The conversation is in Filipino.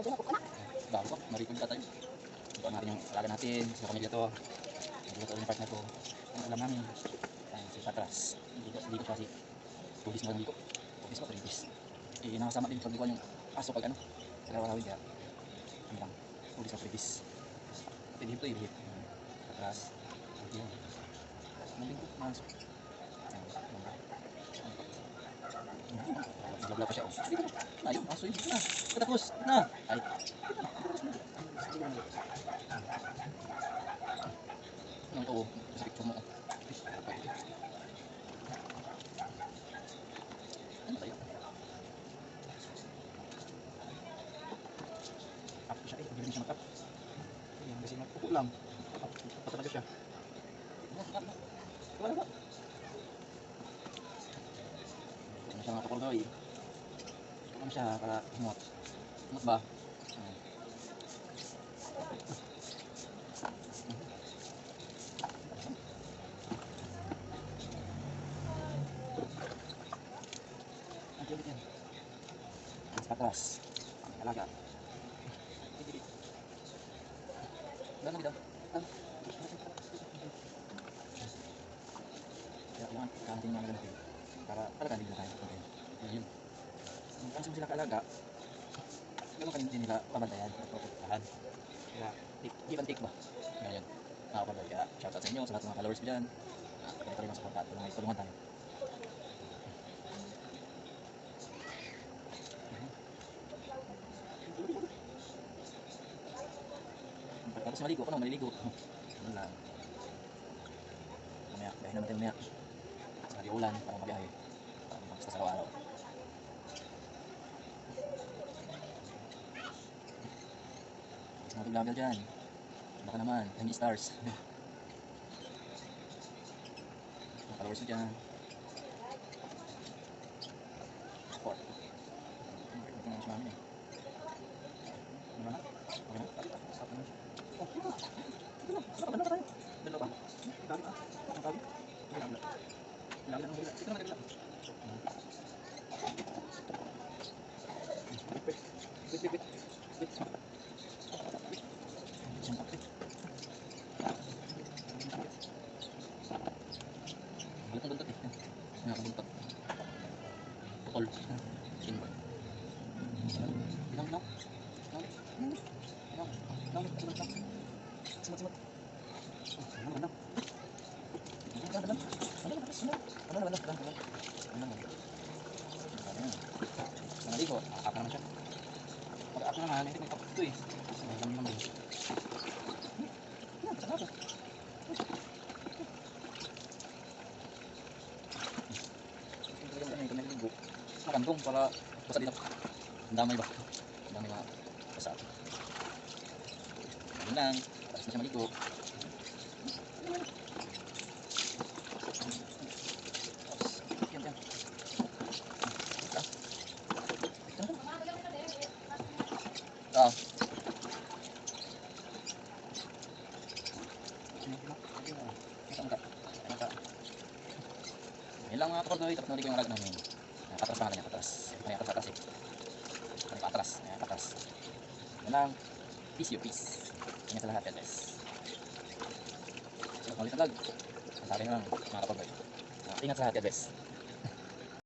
Bago ko, marikod ka tayo. Ito natin yung alaga natin sa pamilya to. Dito yung partner ko. Ang alam namin. Ayan, si Patras. Dito siya si Pubis mo lang dito. Pubis mo, Pubis. Nakasama din paglikuan yung aso pag ano. Sa karawawin kaya. Ano lang, Pubis mo, Pubis. Pati dito yung hit. Patras. Ayan. Naligo, masok. Ayan, bangka. Nagabla pa siya. Ayun, aso yun. Katapos. Na. Ay. Ang oo, sa picture mo. Ano tayo? Up siya eh, hindi rin siya mag-up. Ayan, kasi magpupo lang. Pa talaga siya. Wala ba? Ano siya mga kapordoy? Ano siya para humot? Humot ba? Ang yan. Mas patras. Alaga. Dami dito. Kaya kailangan kaantin mga natin para talaga hindi na tayo. Okay. Yun. Kasi kung sila kaalaga, gano'n kanina din nila pabantayan at protektahan. Kaya give and take ba? Ngayon, nakapagod. Kaya shoutout sa inyo, sa lahat ng mga followers ko dyan. Pwede pa rin mga support at tulungan tayo. Tapos maligo, ako na maliligo. Ano lang. Mamaya, biyahe naman tayo mamaya. Sa ulan, para mabiyahe. Para makasta sa araw-araw. Sa mga vlogger dyan. Baka naman, 10 stars. Mga followers ko dyan. Support. Ito na mas namin eh. Ano na? Okay na? Stop na siya. Oh, dito. Dito na. Dito na tayo. Dito ba? Dito na. Ang tabi. Dito na. Dito na. Dito na. Wait. Isang kape. Balat ng buntot eh. Nakakabuntot. Putol. Shinbone. Ilang. Simot. Naligo, nakaka naman siya. Pag ako naman, hindi may kapito eh. Alam naman din. Saka siya. Ito naligo. Nakantong para basa dito. Ang damay ba? Ang damay mga basa. Yun lang. Tapos na siya maligo. Yan lang mga kapordoy, tapos nuli ko yung rag namin. Patras pa nga lang, patras. Kaya patras eh. Patras. Yan lang. Peace. Ingat sa lahat, God bless. So, ulit na vlog. Sabi na lang mga kapordoy. Ingat sa lahat, God bless.